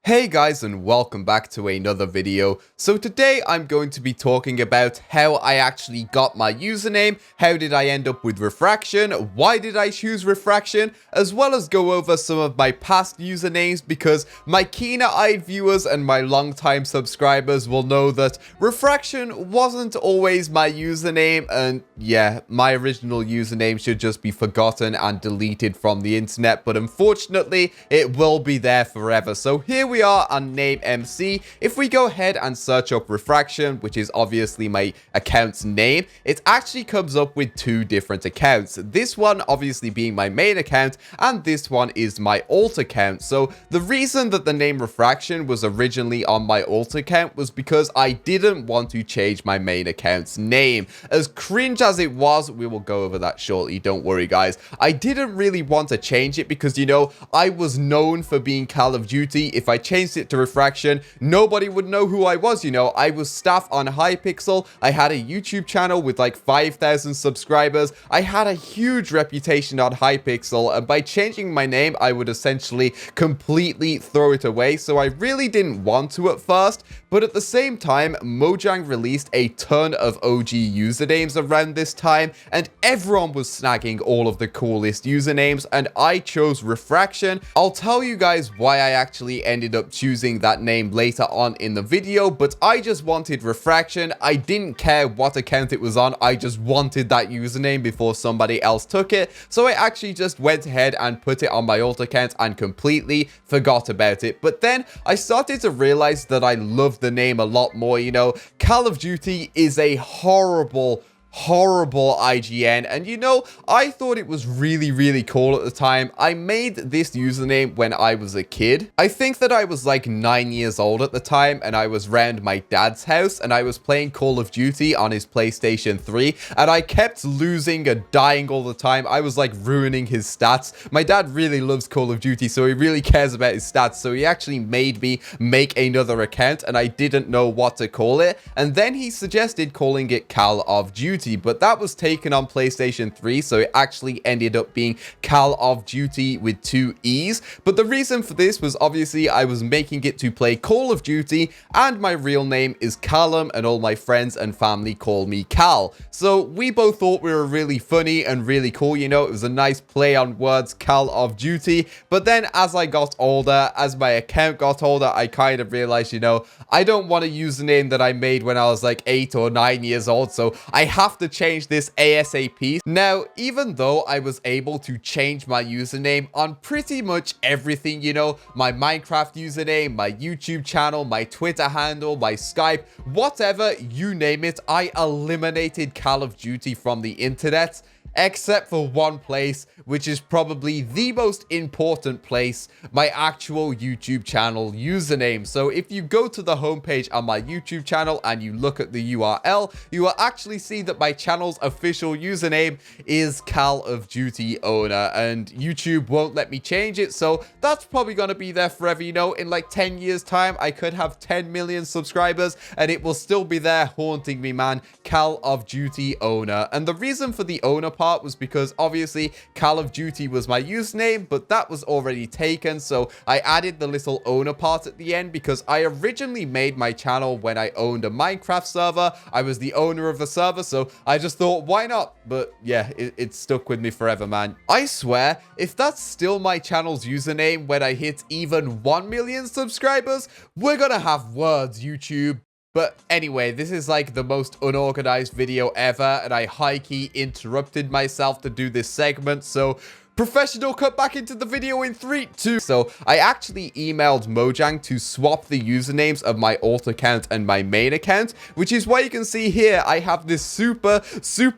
Hey guys, and welcome back to another video. So today I'm going to be talking about how I actually got my username, how did I end up with Refraction, why did I choose Refraction, as well as go over some of my past usernames, because my keener-eyed viewers and my long-time subscribers will know that Refraction wasn't always my username, and yeah, my original username should just be forgotten and deleted from the internet, but unfortunately it will be there forever. So here we are on Name MC. If we go ahead and search up Refraction, which is obviously my account's name, it actually comes up with two different accounts. This one obviously being my main account, and this one is my alt account. So the reason that the name Refraction was originally on my alt account was because I didn't want to change my main account's name. As cringe as it was, we will go over that shortly, don't worry guys. I didn't really want to change it because, you know, I was known for being Call of Duty. If I changed it to Refraction, nobody would know who I was, you know. I was staff on Hypixel. I had a YouTube channel with like 5,000 subscribers. I had a huge reputation on Hypixel, and by changing my name, I would essentially completely throw it away. So I really didn't want to at first, but at the same time, Mojang released a ton of OG usernames around this time, and everyone was snagging all of the coolest usernames, and I chose Refraction. I'll tell you guys why I actually ended up choosing that name later on in the video, but I just wanted Refraction. I didn't care what account it was on. I just wanted that username before somebody else took it. So I actually just went ahead and put it on my alt account and completely forgot about it. But then I started to realize that I loved the name a lot more. You know, Call of Duty is a horrible IGN, and you know, I thought it was really cool at the time. I made this username when I was a kid. I think that I was like 9 years old at the time, and I was round my dad's house, and I was playing Call of Duty on his PlayStation 3, and I kept losing and dying all the time. I was like ruining his stats. My dad really loves Call of Duty, so he really cares about his stats, so he actually made me make another account, and I didn't know what to call it, and then he suggested calling it Call of Duty. But that was taken on PlayStation 3, so it actually ended up being Call of Duty with 2 E's. But the reason for this was obviously I was making it to play Call of Duty, and my real name is Callum, and all my friends and family call me Cal. So we both thought we were really funny and really cool, you know, it was a nice play on words, Call of Duty. But then as I got older, as my account got older, I kind of realized, you know, I don't want a username that I made when I was like 8 or 9 years old, so I have to change this ASAP. Now, even though I was able to change my username on pretty much everything, you know, my Minecraft username, my YouTube channel, my Twitter handle, my Skype, whatever, you name it, I eliminated Call of Duty from the internet. Except for one place, which is probably the most important place, my actual YouTube channel username. So if you go to the homepage on my YouTube channel and you look at the URL, you will actually see that my channel's official username is Call of Duty Owner, and YouTube won't let me change it. So that's probably going to be there forever. You know, in like 10 years time, I could have 10 million subscribers and it will still be there haunting me, man. Call of Duty Owner. And the reason for the owner part was because obviously Call of Duty was my username, but that was already taken, so I added the little owner part at the end because I originally made my channel when I owned a Minecraft server. I was the owner of the server, so I just thought, why not? But yeah, it stuck with me forever, man. I swear, if that's still my channel's username when I hit even 1 million subscribers, we're gonna have words, YouTube. But anyway, this is like the most unorganized video ever, and I high-key interrupted myself to do this segment, so professional cut back into the video in 3, 2. So I actually emailed Mojang to swap the usernames of my alt account and my main account, which is why you can see here I have this super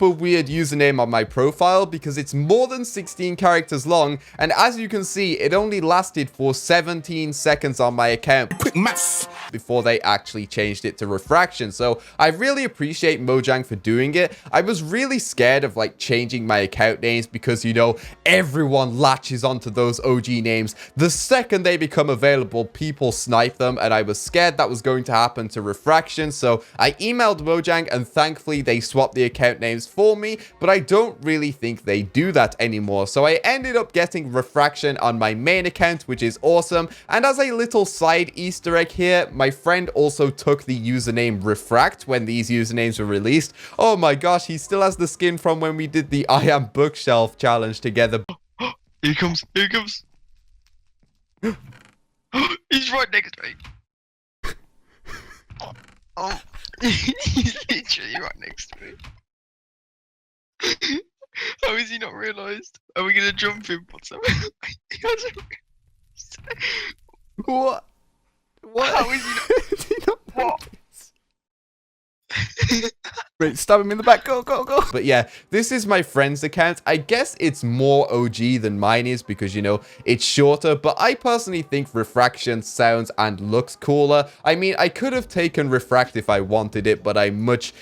weird username on my profile because it's more than 16 characters long, and as you can see, it only lasted for 17 seconds on my account. Quick maths! Before they actually changed it to Refraction. So I really appreciate Mojang for doing it. I was really scared of like changing my account names because, you know, every everyone latches onto those OG names. The second they become available, people snipe them, and I was scared that was going to happen to Refraction, so I emailed Mojang, and thankfully they swapped the account names for me, but I don't really think they do that anymore. So I ended up getting Refraction on my main account, which is awesome. And as a little side Easter egg here, my friend also took the username Refract when these usernames were released. Oh my gosh, he still has the skin from when we did the I Am Bookshelf challenge together. Here he comes, here he comes. He's right next to me. Oh, he's literally right next to me. How is he not realised? Are we gonna jump him or something? He hasn't realised. What? What? How is he not? Is he not What? Right, stab him in the back, go, go, go. But yeah, this is my friend's account. I guess it's more OG than mine is because, you know, it's shorter, but I personally think Refraction sounds and looks cooler. I mean, I could have taken Refract if I wanted it, but I much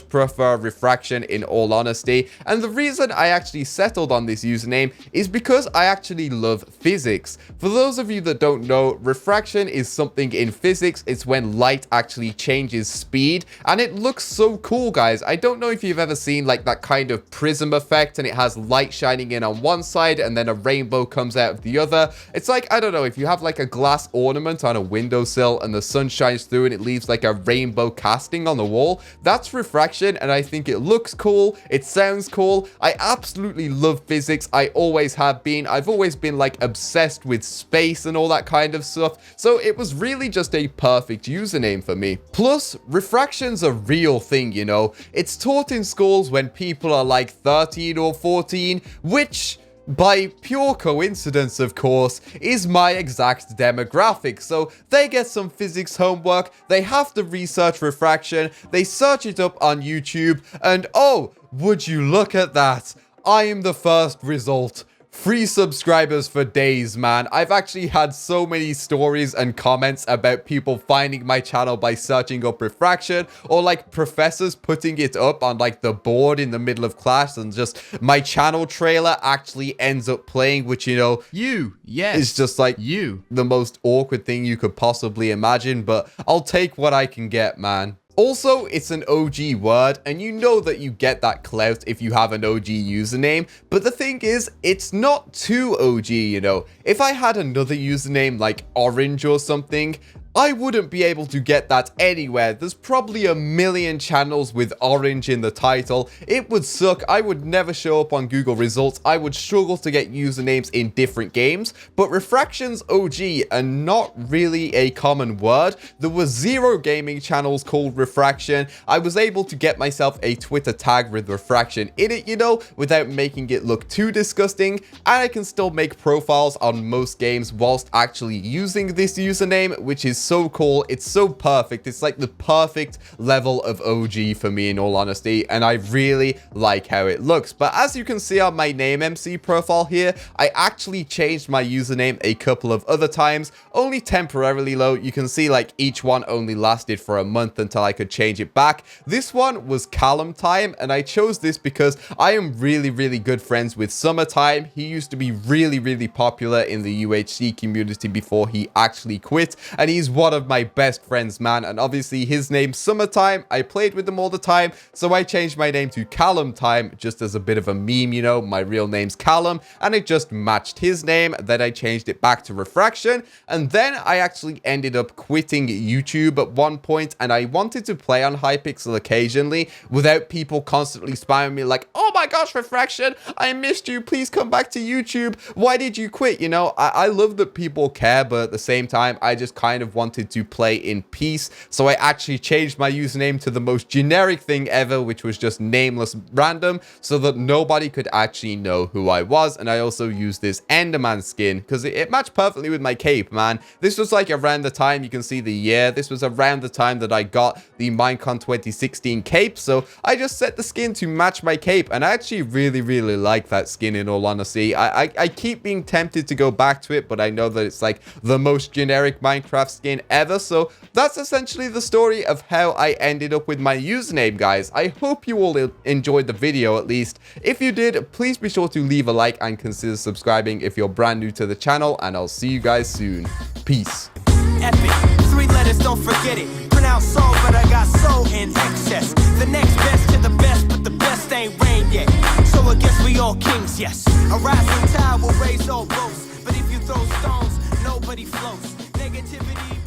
prefer Refraction in all honesty. And the reason I actually settled on this username is because I actually love physics. For those of you that don't know, refraction is something in physics. It's when light actually changes speed, and it looks so cool, guys. I don't know if you've ever seen like that kind of prism effect, and it has light shining in on one side and then a rainbow comes out of the other. It's like, I don't know, if you have like a glass ornament on a windowsill and the sun shines through and it leaves like a rainbow casting on the wall. That's refraction, and I think it looks cool. It sounds cool. I absolutely love physics. I always have been. I've always been like obsessed with space and all that kind of stuff. So it was really just a perfect username for me. Plus, refraction's a real thing, you know. It's taught in schools when people are like 13 or 14, which, by pure coincidence, of course, is my exact demographic. So they get some physics homework, they have to research refraction, they search it up on YouTube, and oh, would you look at that? I am the first result. Free subscribers for days, man. I've actually had so many stories and comments about people finding my channel by searching up refraction, or like professors putting it up on like the board in the middle of class, and just my channel trailer actually ends up playing, which, you know, is just like the most awkward thing you could possibly imagine, but I'll take what I can get, man. Also, it's an OG word, and you know that you get that clout if you have an OG username, but the thing is, it's not too OG, you know. If I had another username like Orange or something, I wouldn't be able to get that anywhere. There's probably a million channels with Orange in the title. It would suck. I would never show up on Google results. I would struggle to get usernames in different games. But Refraction's OG and not really a common word. There were 0 gaming channels called Refraction. I was able to get myself a Twitter tag with Refraction in it, you know, without making it look too disgusting. And I can still make profiles on most games whilst actually using this username, which is so cool. It's so perfect. It's like the perfect level of OG for me, in all honesty, and I really like how it looks. But as you can see on my name MC profile here, I actually changed my username a couple of other times, only temporarily though. You can see like each one only lasted for a month until I could change it back. This one was Callum Time, and I chose this because I am really good friends with Summertime. He used to be really popular in the UHC community before he actually quit, and he's one of my best friends, man. And obviously his name's Summertime. I played with him all the time, so I changed my name to Callum Time just as a bit of a meme, you know. My real name's Callum, and it just matched his name. Then I changed it back to Refraction, and then I actually ended up quitting YouTube at one point, and I wanted to play on Hypixel occasionally without people constantly spamming me like, oh my gosh, Refraction, I missed you, please come back to YouTube, why did you quit? You know, I love that people care, but at the same time, I just kind of wanted to play in peace. So I actually changed my username to the most generic thing ever, which was just nameless random, so that nobody could actually know who I was. And I also used this Enderman skin because it matched perfectly with my cape, man. This was like around the time, you can see the year, this was around the time that I got the Minecon 2016 cape, so I just set the skin to match my cape, and I actually really like that skin, in all honesty. I keep being tempted to go back to it, but I know that it's like the most generic Minecraft skin username ever. So that's essentially the story of how I ended up with my username, guys. I hope you all enjoyed the video at least. If you did, please be sure to leave a like and consider subscribing if you're brand new to the channel, and I'll see you guys soon. Peace. Epic. 3 letters, don't forget it. Pronounce soul, but I got soul in excess. The next best to the best, but the best ain't rain yet. So I guess we all kings, yes. A rising tide will raise all boats. But if you throw stones, nobody floats. Negativity